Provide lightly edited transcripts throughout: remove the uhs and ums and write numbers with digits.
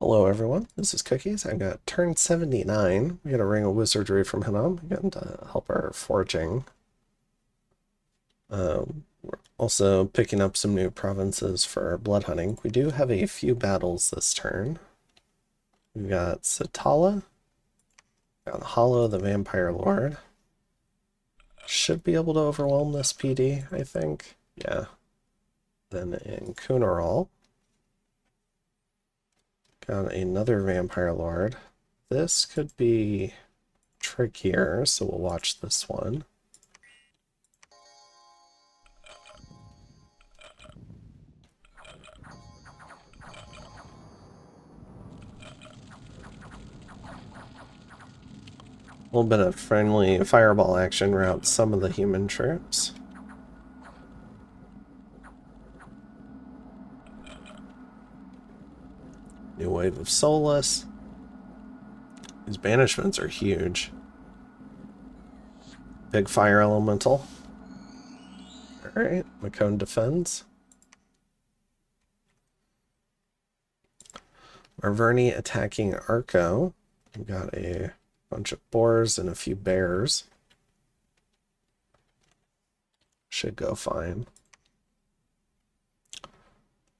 Hello everyone, this is Cookies. I got turn 79. We got a ring of wizardry from Hinnom. Again to help our forging. We're also picking up some new provinces for our blood hunting. We do have a few battles this turn. We've got Satala, got Hollow the Vampire Lord. Should be able to overwhelm this PD, I think. Yeah. Then in Kunaral, got another Vampire Lord. This could be trickier, so we'll watch this one. A little bit of friendly fireball action routes some of the human troops. New wave of Soulless. These banishments are huge. Big fire elemental. Alright, Macone defends. Marverni attacking Arco. We've got a bunch of boars and a few bears. Should go fine.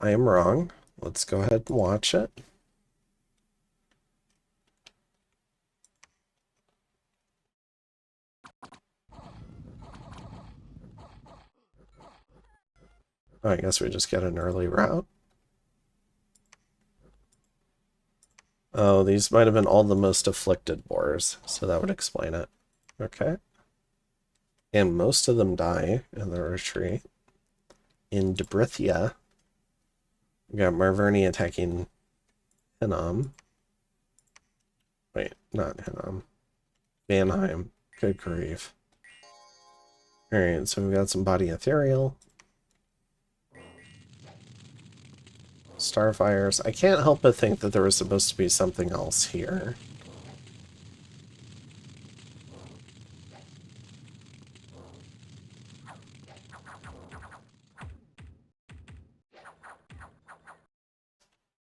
I am wrong. Let's go ahead and watch it. Oh, I guess we just get an early route. Oh, these might have been all the most afflicted boars, so that would explain it. Okay. And most of them die in the retreat. In Debrithia, we got Marverni attacking Hinnom. Wait, not Hinnom. Vanheim. Good grief. Alright, so we've got some body ethereal. Starfires. I can't help but think that there was supposed to be something else here.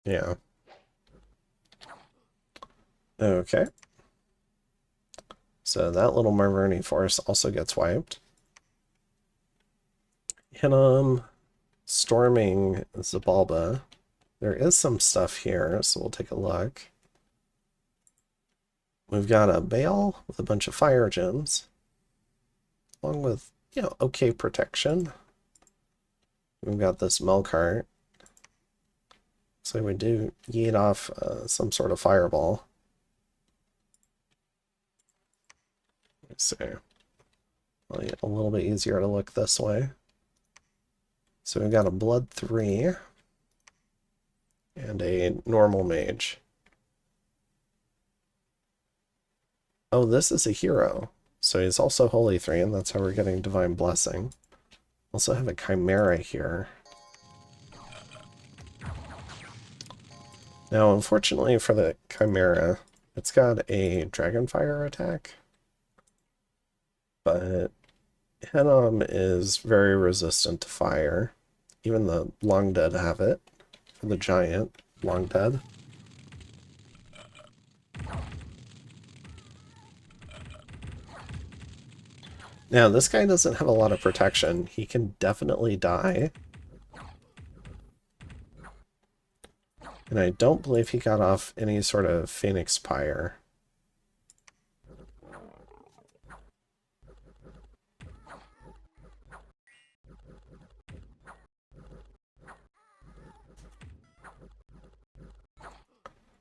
Yeah. Okay. So that little Marverni force also gets wiped. Hinnom storming Zabalba. There is some stuff here, so we'll take a look. We've got a Baal with a bunch of fire gems, along with, okay protection. We've got this Melkart. So we do yeet off some sort of fireball. Let's see. Probably a little bit easier to look this way. So we've got a Blood 3 and a normal mage. Oh, this is a hero. So he's also Holy 3, and that's how we're getting Divine Blessing. Also have a Chimera here. Now, unfortunately for the Chimera, it's got a Dragonfire attack. But Hinnom is very resistant to fire. Even the Long Dead have it. For the giant Long Dead. Now, this guy doesn't have a lot of protection. He can definitely die. And I don't believe he got off any sort of Phoenix Pyre.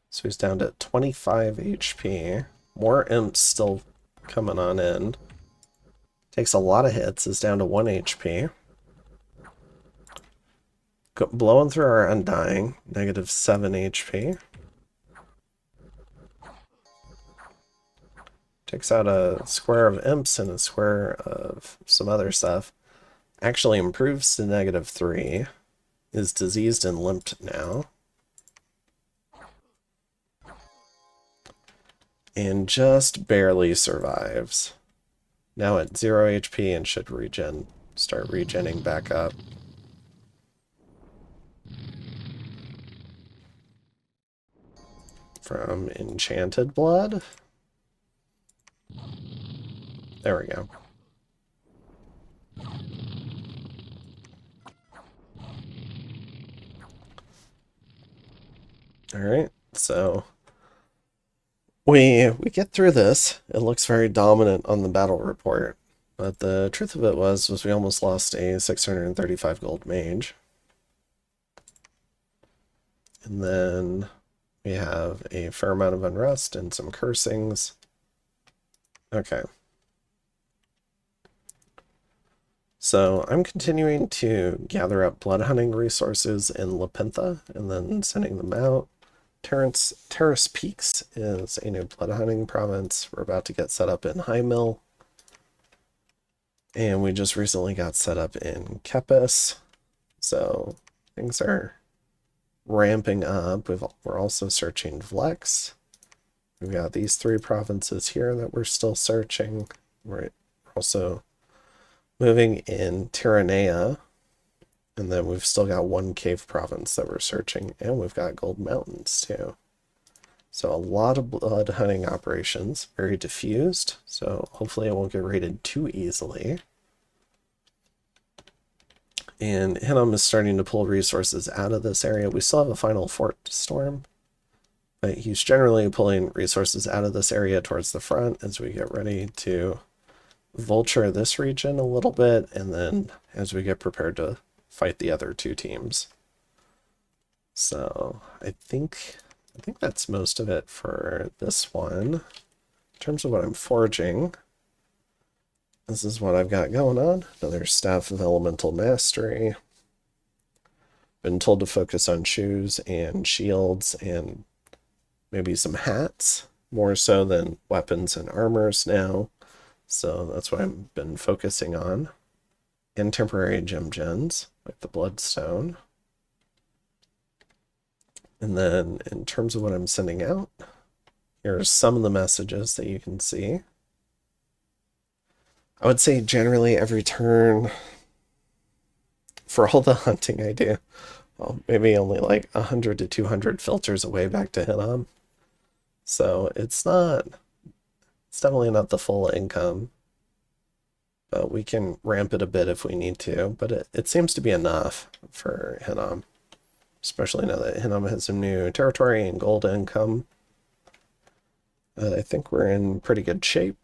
So he's down to 25 HP. More imps still coming on in. Takes a lot of hits, is down to 1 HP. Blowing through our Undying, negative 7 HP. Takes out a square of imps and a square of some other stuff. Actually improves to negative 3. Is diseased and limped now. And just barely survives. Now at 0 HP and should start regenning back up. from Enchanted Blood. There we go. Alright, so we get through this. It looks very dominant on the battle report, but the truth of it was we almost lost a 635 gold mage. And then we have a fair amount of unrest and some cursings. Okay. So I'm continuing to gather up blood hunting resources in Lapintha and then sending them out. Terrace Peaks is a new blood hunting province. We're about to get set up in High Mill. And we just recently got set up in Kepis. So things are ramping up. We're also searching Vlex. We've got these 3 provinces here that we're still searching. We're also moving in Tyranea. And then we've still got 1 cave province that we're searching, and we've got Gold Mountains too. So a lot of blood hunting operations, very diffused, so hopefully it won't get raided too easily. And Hinnom is starting to pull resources out of this area. We still have a final fort to storm, but he's generally pulling resources out of this area towards the front as we get ready to vulture this region a little bit, and then as we get prepared to fight the other 2 teams. So I think that's most of it for this one. In terms of what I'm forging, this is what I've got going on. Another Staff of Elemental Mastery. Been told to focus on shoes and shields and maybe some hats, more so than weapons and armors now. So that's what I've been focusing on. And temporary gem gens, like the Bloodstone. And then in terms of what I'm sending out, here's some of the messages that you can see. I would say generally every turn, for all the hunting I do, well, maybe only like 100 to 200 filters away back to Hinnom. So it's definitely not the full income. But we can ramp it a bit if we need to, but it seems to be enough for Hinnom, especially now that Hinnom has some new territory and gold income. I think we're in pretty good shape.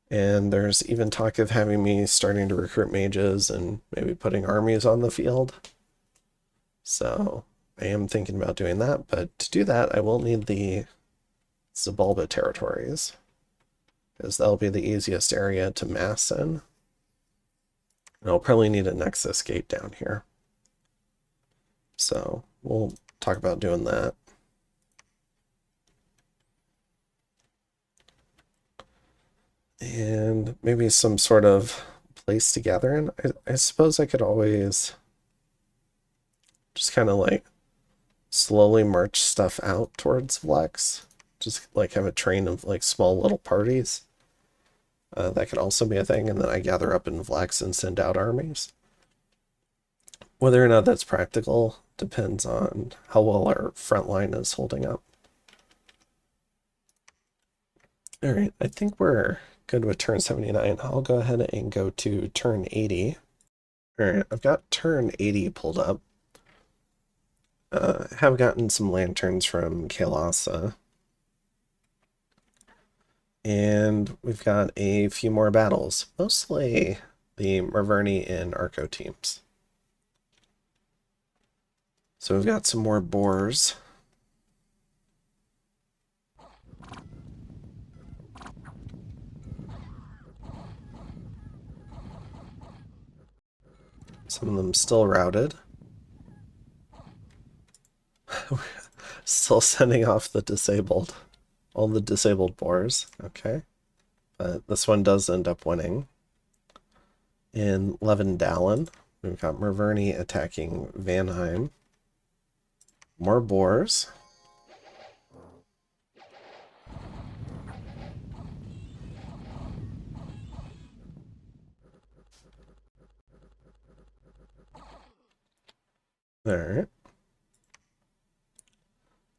And there's even talk of having me starting to recruit mages and maybe putting armies on the field. So I am thinking about doing that, but to do that, I will need the Zabalba territories, because that'll be the easiest area to mass in. And I'll probably need a Nexus gate down here. So we'll talk about doing that. And maybe some sort of place to gather in. I suppose I could always just kind of like slowly march stuff out towards Vlex. Just like have a train of like small little parties. That could also be a thing, and then I gather up in Vlex and send out armies. Whether or not that's practical depends on how well our front line is holding up. Alright, I think we're good with turn 79. I'll go ahead and go to turn 80. Alright, I've got turn 80 pulled up. Have gotten some lanterns from Kaelasa. And we've got a few more battles, mostly the Marverni and Arco teams. So we've got some more boars. Some of them still routed. Still sending off the disabled. All the disabled boars. Okay. But this one does end up winning. In Levendalen, we've got Marverni attacking Vanheim. More boars. Alright.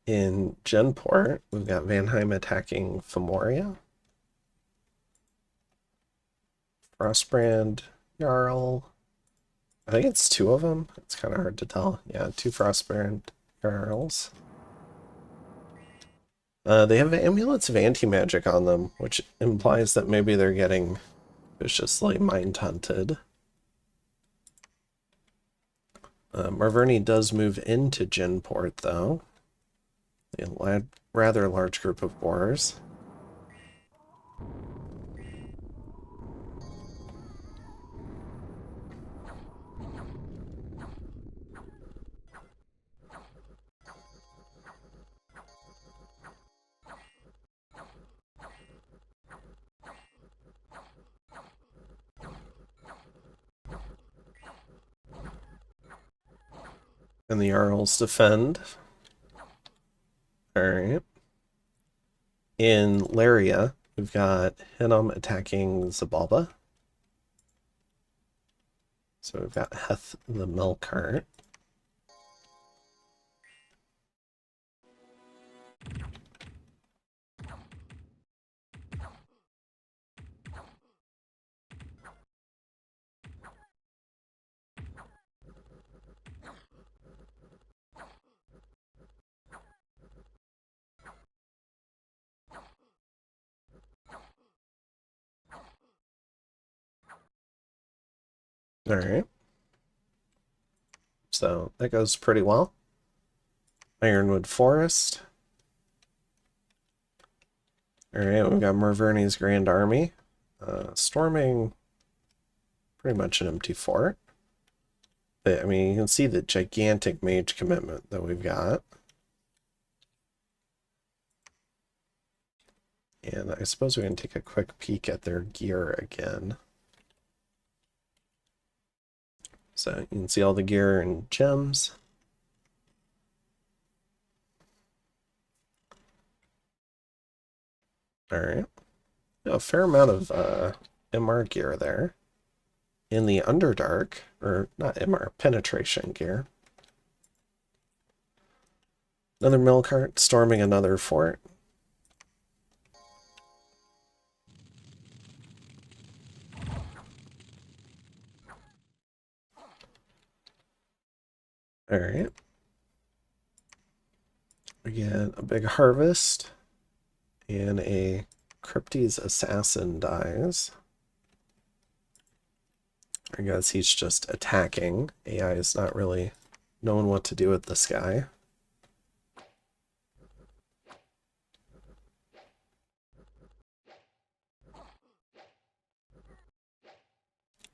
In Genport, we've got Vanheim attacking Femoria. Frostbrand, Jarl. I think it's two of them. It's kind of hard to tell. Yeah, two Frostbrand Jarls. They have amulets of anti-magic on them, which implies that maybe they're getting viciously mind-hunted. Marverni does move into Genport, though. A rather large group of boars. And the Jarls defend. Alright. In Laria, we've got Hinnom attacking Zabalba. So we've got Heth the Melkart. Alright. So that goes pretty well. Ironwood Forest. Alright, we've got Marverni's Grand Army. Storming pretty much an empty fort. But, I mean, you can see the gigantic mage commitment that we've got. And I suppose we can take a quick peek at their gear again. So you can see all the gear and gems. Alright. A fair amount of MR gear there. In the Underdark, or not MR, penetration gear. Another Melkart storming another fort. Alright. We get a big harvest. And a Cryptes assassin dies. I guess he's just attacking. AI is not really knowing what to do with this guy.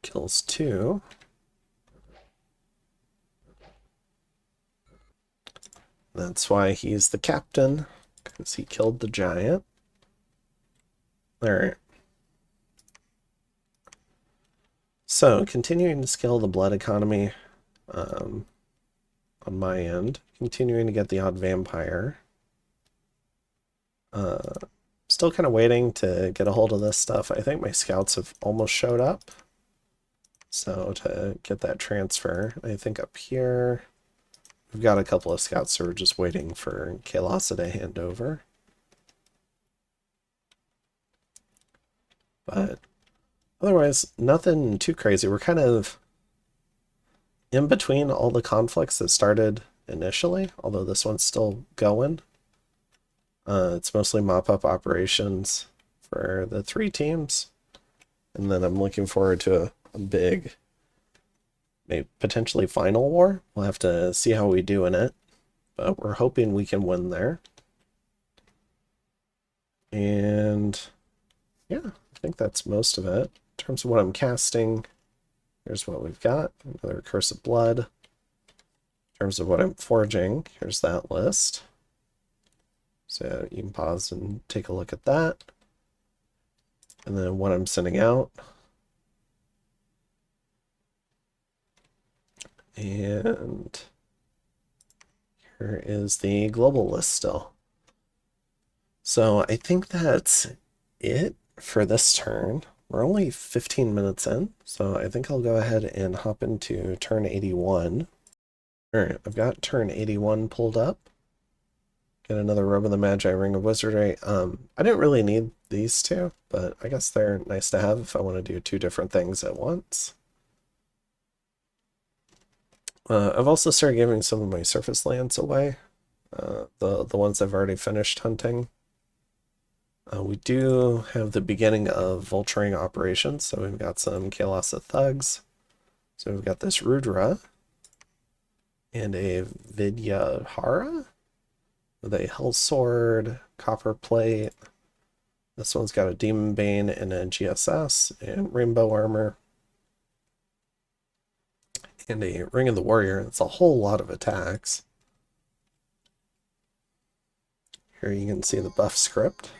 Kills two. That's why he's the captain, because he killed the giant. Alright. So, continuing to scale the blood economy on my end. Continuing to get the odd vampire. Still kind of waiting to get a hold of this stuff. I think my scouts have almost showed up. So, to get that transfer, I think up here... We've got a couple of scouts who are just waiting for Kaelasa to hand over. But otherwise, nothing too crazy. We're kind of in between all the conflicts that started initially, although this one's still going. It's mostly mop-up operations for the three teams. And then I'm looking forward to a big... maybe potentially final war. We'll have to see how we do in it, but we're hoping we can win there. And yeah, I think that's most of it. In terms of what I'm casting, here's what we've got. Another Curse of Blood. In terms of what I'm forging, here's that list. So you can pause and take a look at that. And then what I'm sending out. And here is the global list still. So I think that's it for this turn. We're only 15 minutes in, so I think I'll go ahead and hop into turn 81. All right, I've got turn 81 pulled up. Get another Robe of the Magi, Ring of Wizardry. I didn't really need these two, but I guess they're nice to have if I want to do two different things at once. I've also started giving some of my surface lands away. The ones I've already finished hunting. We do have the beginning of vulturing operations, so we've got some Kaelasa Thugs. So we've got this Rudra and a Vidyahara with a Hell Sword, Copper Plate. This one's got a Demon Bane and a GSS and Rainbow Armor. And a Ring of the Warrior. It's a whole lot of attacks. Here you can see the buff script.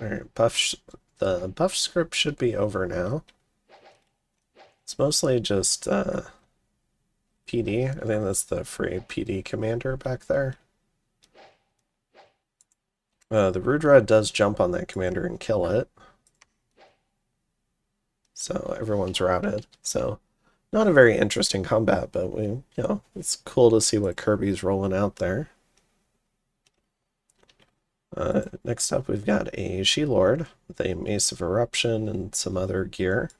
Alright, the buff script should be over now. It's mostly just PD. I think that's the free PD commander back there. The Rudra does jump on that commander and kill it. So everyone's routed. So not a very interesting combat, but it's cool to see what Kirby's rolling out there. Next up, we've got a She-Lord with a Mace of Eruption and some other gear.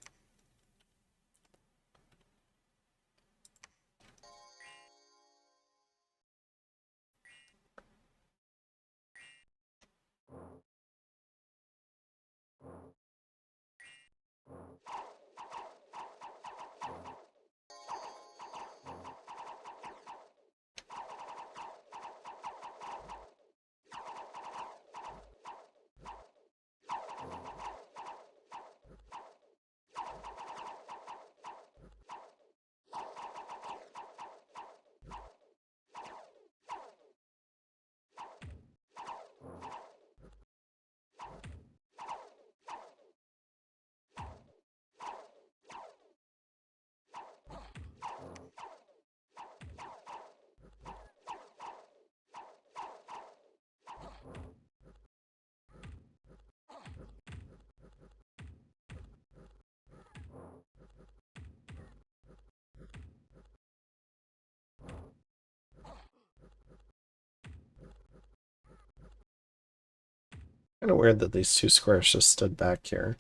Kind of weird that these two squares just stood back here.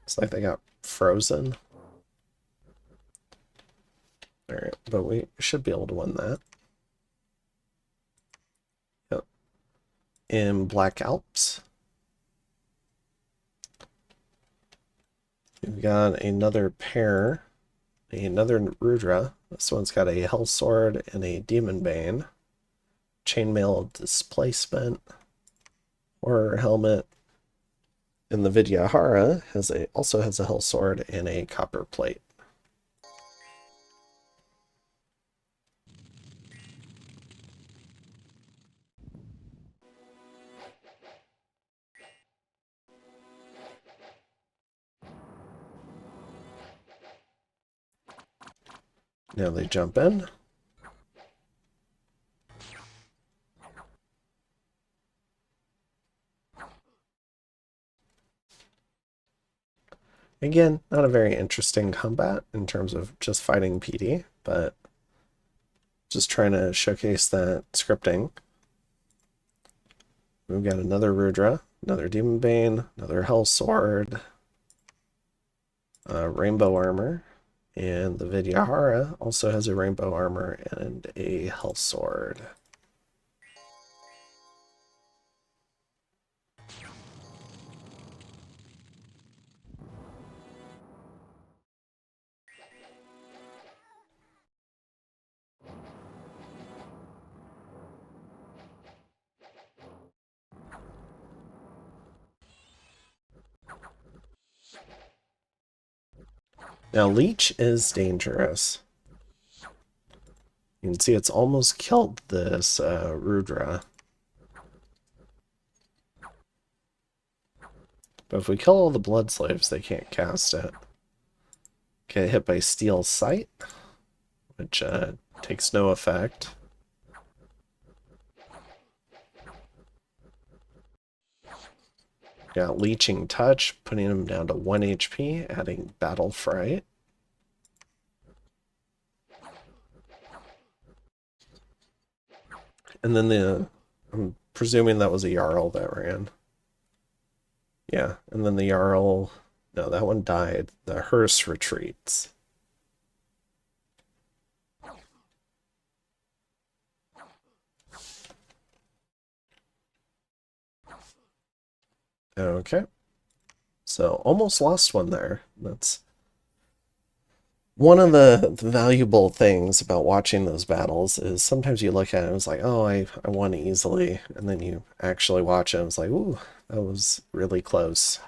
It's like they got frozen. Alright, but we should be able to win that. Yep. In Black Alps, we've got another pair, another Rudra. This one's got a Hell Sword and a Demon Bane. Chainmail Displacement. Horror Helmet. And the Vidyahara also has a Hell Sword and a Copper Plate. Now they jump in. Again, not a very interesting combat in terms of just fighting PD, but just trying to showcase that scripting. We've got another Rudra, another Demon Bane, another Hell Sword, Rainbow Armor, and the Vidyahara also has a Rainbow Armor and a Hell Sword. Now, Leech is dangerous. You can see it's almost killed this Rudra. But if we kill all the blood slaves, they can't cast it. Get hit by Steel Sight, which takes no effect. Got Leeching Touch, putting him down to 1 HP, adding Battle Fright. And then I'm presuming that was a Jarl that ran. Yeah, and then the Jarl, no, that one died. The hearse retreats. Okay. So almost lost one there. That's one of the valuable things about watching those battles is sometimes you look at it and it's like, oh, I won easily. And then you actually watch it and it's like, ooh, that was really close.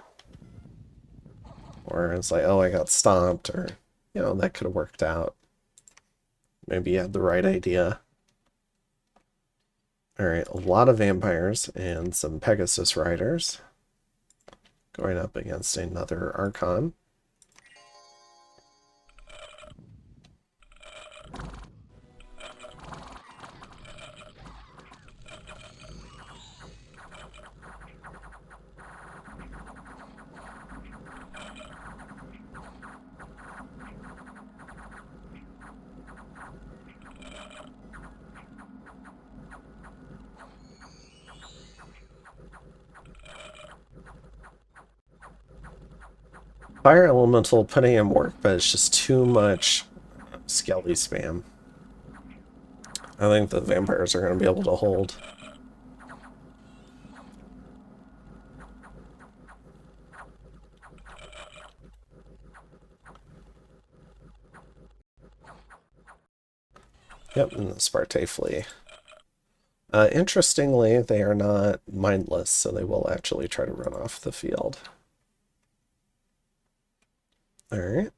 Or it's like, oh, I got stomped, or, you know, that could have worked out. Maybe you had the right idea. Alright, a lot of vampires and some Pegasus riders going up against another Archon. Fire Elemental putting in work, but it's just too much Skelly spam. I think the vampires are going to be able to hold. Yep, and the Spartae flee. Interestingly, they are not mindless, so they will actually try to run off the field. Alright.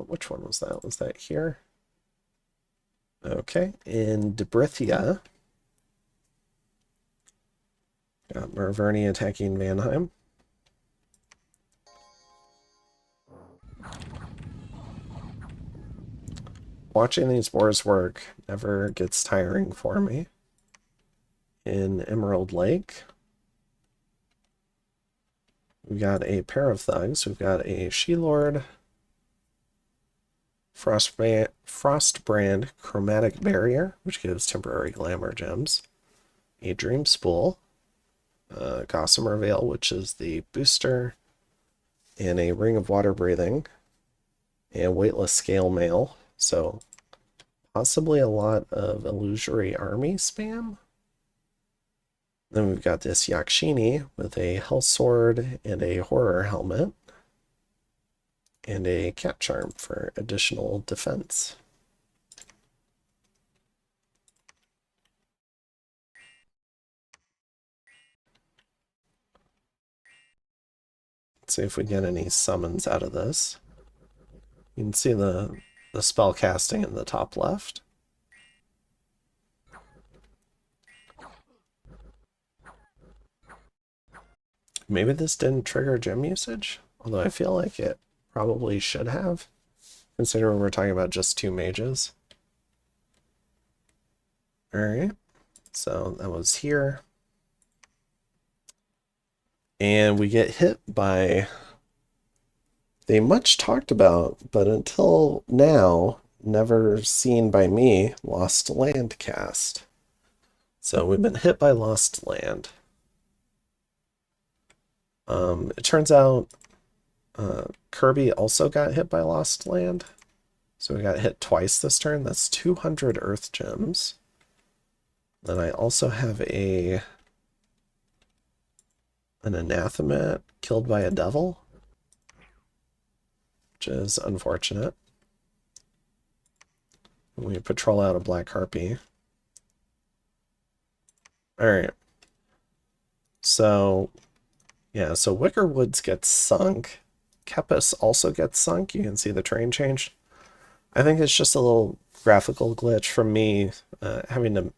Which one was that? Was that here? Okay, in Debrithia, got Merverni attacking Mannheim. Watching these boars work never gets tiring for me. In Emerald Lake, we've got a pair of thugs. We've got a She-Lord, Frostbrand Chromatic Barrier, which gives temporary glamour gems, a Dream Spool, Gossamer Veil, which is the booster, and a Ring of Water Breathing, and Weightless Scale Mail. So possibly a lot of Illusory Army spam. Then we've got this Yakshini with a Hell Sword and a Horror Helmet, and a Cat Charm for additional defense. Let's see if we get any summons out of this. You can see the spell casting in the top left. Maybe this didn't trigger gem usage, although I feel like it probably should have, considering we're talking about just 2 mages. Alright, so that was here. And we get hit by the much talked about, but until now, never seen by me, Lost Land cast. So we've been hit by Lost Land. It turns out Kirby also got hit by Lost Land. So we got hit twice this turn. That's 200 Earth Gems. Then I also have an Anathema killed by a devil, which is unfortunate. We patrol out a Black Harpy. Alright. So, yeah, so Wicker Woods gets sunk. Kepis also gets sunk. You can see the terrain changed. I think it's just a little graphical glitch from me having to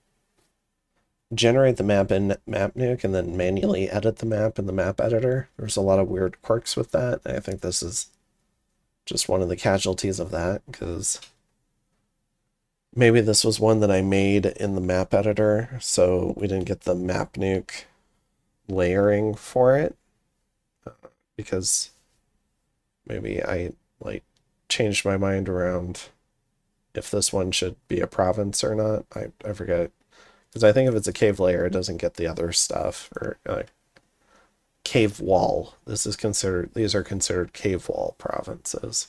generate the map in Map Nuke and then manually edit the map in the map editor. There's a lot of weird quirks with that. I think this is just one of the casualties of that, because maybe this was one that I made in the map editor, so we didn't get the Map Nuke layering for it, because maybe I like changed my mind around if this one should be a province or not. I forget, because I think if it's a cave layer, it doesn't get the other stuff. Or cave wall. These are considered cave wall provinces.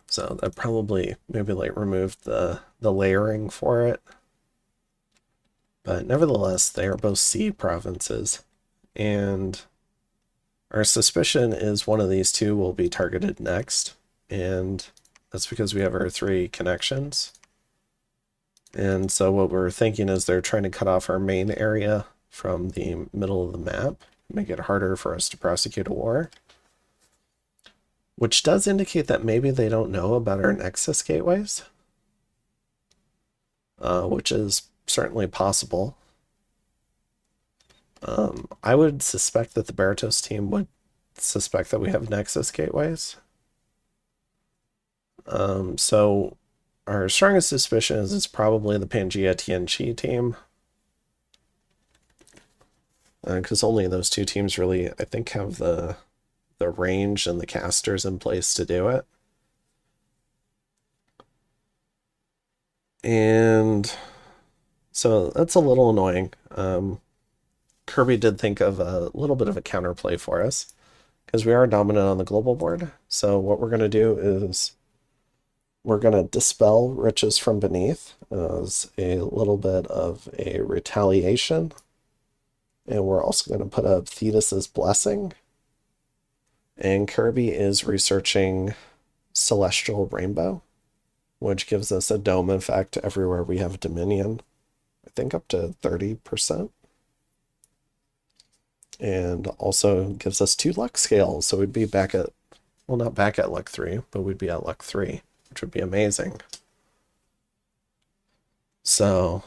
So that probably maybe like removed the layering for it. But nevertheless, they are both sea provinces. And our suspicion is one of these two will be targeted next. And that's because we have our 3 connections. And so what we're thinking is they're trying to cut off our main area from the middle of the map, make it harder for us to prosecute a war. Which does indicate that maybe they don't know about our Nexus gateways, which is certainly possible. I would suspect that the Baratos team would suspect that we have Nexus gateways. So our strongest suspicion is it's probably the Pangea Tianqi team. Because only those 2 teams really, I think, have the range and the casters in place to do it. And so that's a little annoying. Kirby did think of a little bit of a counterplay for us, because we are dominant on the global board. So what we're going to do is we're going to dispel Riches from Beneath as a little bit of a retaliation. And we're also going to put up Thetis's Blessing. And Kirby is researching Celestial Rainbow, which gives us a dome effect everywhere we have Dominion. I think up to 30%. And also gives us 2 luck scales. So we'd be back at, well, not back at luck 3, but we'd be at luck 3, which would be amazing. So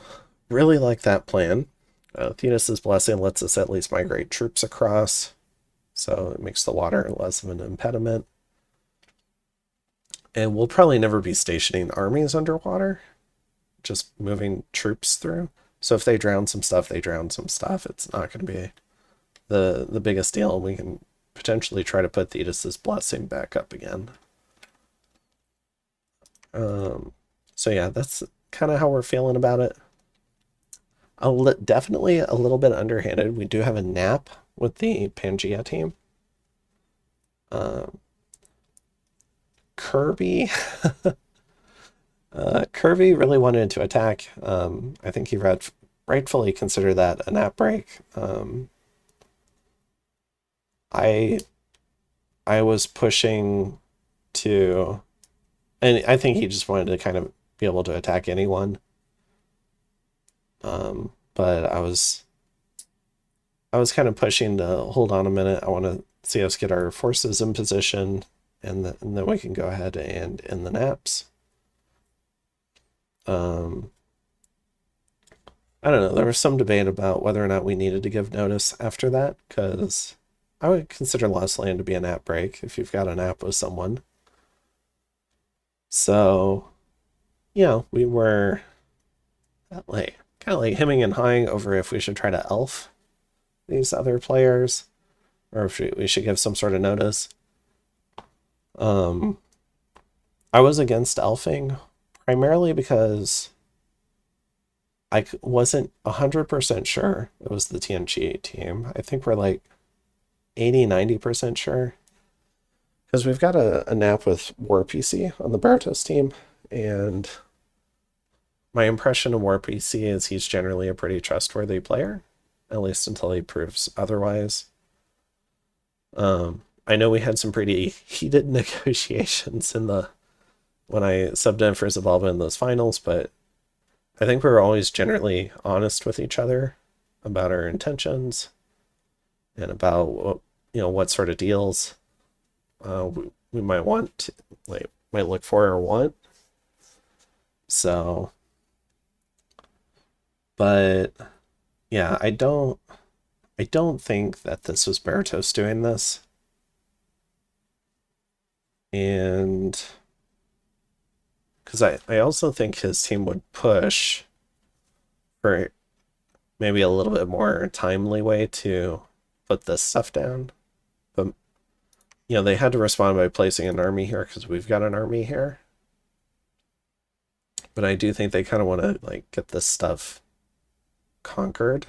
really like that plan. Thetis's Blessing lets us at least migrate troops across, so it makes the water less of an impediment. And we'll probably never be stationing armies underwater, just moving troops through. So if they drown some stuff, they drown some stuff. It's not going to be the biggest deal. We can potentially try to put Thetis's Blessing back up again. So yeah, that's kind of how we're feeling about it. Definitely a little bit underhanded. We do have a nap with the Pangea team. Kirby Kirby really wanted to attack. I think he rightfully considered that a nap break. I was pushing to, and I think he just wanted to kind of be able to attack anyone. But I was kind of pushing to hold on a minute. I want to see us get our forces in position, and then we can go ahead and end the naps. I don't know. There was some debate about whether or not we needed to give notice after that, because I would consider Lost Land to be a nap break if you've got a nap with someone. So, we were kind of like hemming and hawing over if we should try to elf these other players, or if we should give some sort of notice. I was against elfing primarily because I wasn't 100% sure it was the Tianqi team. I think we're like 80-90% sure, because we've got a nap with War PC on the Baratos team, and my impression of War PC is he's generally a pretty trustworthy player, at least until he proves otherwise. I know we had some pretty heated negotiations when I subbed in for Zabalba in those finals, but I think we were always generally honest with each other about our intentions and about what sort of deals we might want to, might look for or want. So, but yeah, I don't think that this was Baratos doing this. And because I also think his team would push for maybe a little bit more timely way to put this stuff down. But, you know, they had to respond by placing an army here because we've got an army here. But I do think they kind of want to, like, get this stuff conquered.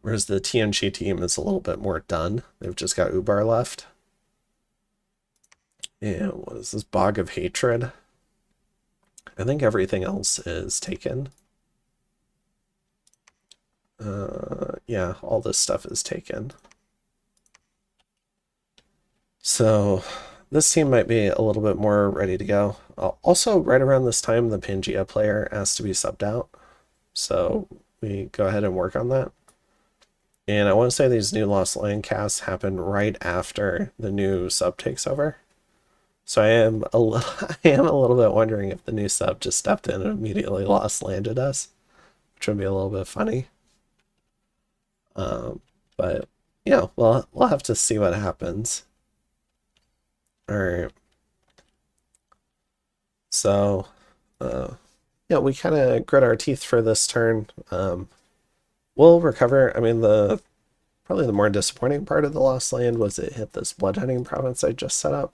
Whereas the TNG team is a little bit more done. They've just got Ubar left. And what is this? Bog of Hatred. I think everything else is taken. Yeah, all this stuff is taken. So this team might be a little bit more ready to go. Also, right around this time, the Pangea player asked to be subbed out. So we go ahead and work on that. And I want to say these new Lost Land casts happen right after the new sub takes over. So I am a little bit wondering if the new sub just stepped in and immediately Lost Landed us, which would be a little bit funny. But yeah, well, we'll have to see what happens. All right. So, yeah, we kind of grit our teeth for this turn. We'll recover. I mean, probably the more disappointing part of the Lost Land was it hit this bloodhunting province I just set up.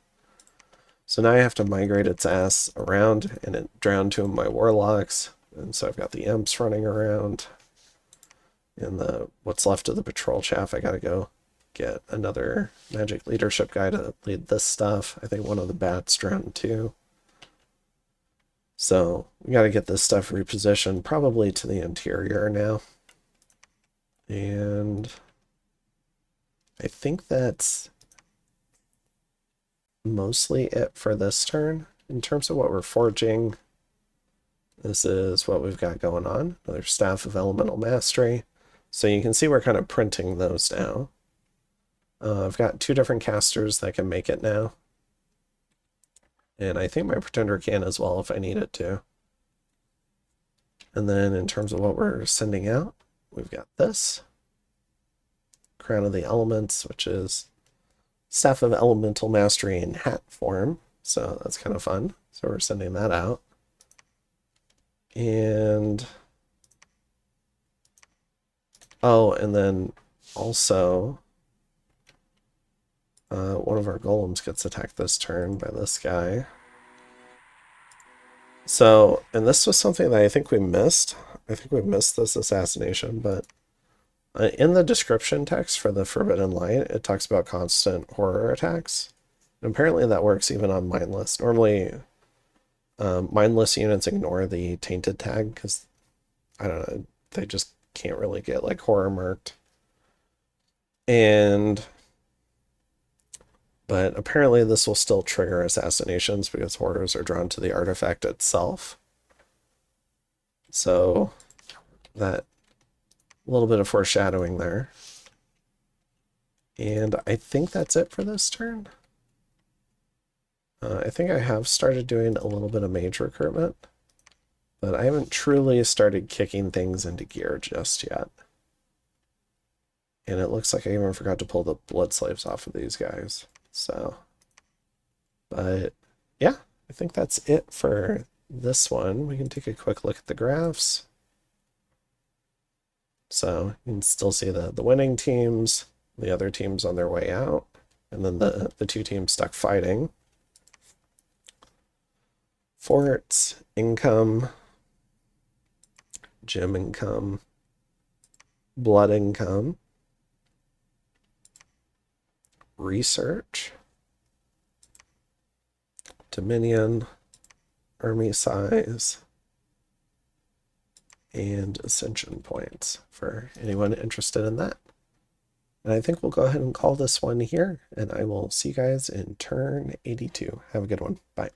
So now I have to migrate its ass around, and it drowned two of my warlocks. And so I've got the imps running around. And what's left of the patrol chaff, I gotta go get another magic leadership guy to lead this stuff. I think one of the bats drowned too. So we gotta get this stuff repositioned, probably to the interior now. And I think that's mostly it for this turn. In terms of what we're forging, this is what we've got going on. Another Staff of Elemental Mastery. So you can see we're kind of printing those now. I've got two different casters that can make it now. And I think my Pretender can as well if I need it to. And then in terms of what we're sending out, we've got this. Crown of the Elements, which is Staff of Elemental Mastery in hat form. So that's kind of fun. So we're sending that out. And oh, and then also one of our golems gets attacked this turn by this guy. So, and this was something that I think we missed. I think we missed this assassination, but in the description text for the Forbidden Light, it talks about constant horror attacks. And apparently that works even on mindless. Normally, mindless units ignore the tainted tag because, I don't know, they just can't really get like horror marked. But apparently this will still trigger assassinations because horrors are drawn to the artifact itself. So that a little bit of foreshadowing there. And I think that's it for this turn. I think I have started doing a little bit of mage recruitment, but I haven't truly started kicking things into gear just yet. And it looks like I even forgot to pull the blood slaves off of these guys. So, but yeah, I think that's it for this one. We can take a quick look at the graphs. So you can still see the winning teams, the other teams on their way out, and then the two teams stuck fighting. Forts, income, gem income, blood income, research, dominion, army size, and ascension points for anyone interested in that. And I think we'll go ahead and call this one here, and I will see you guys in turn 82. Have a good one. Bye.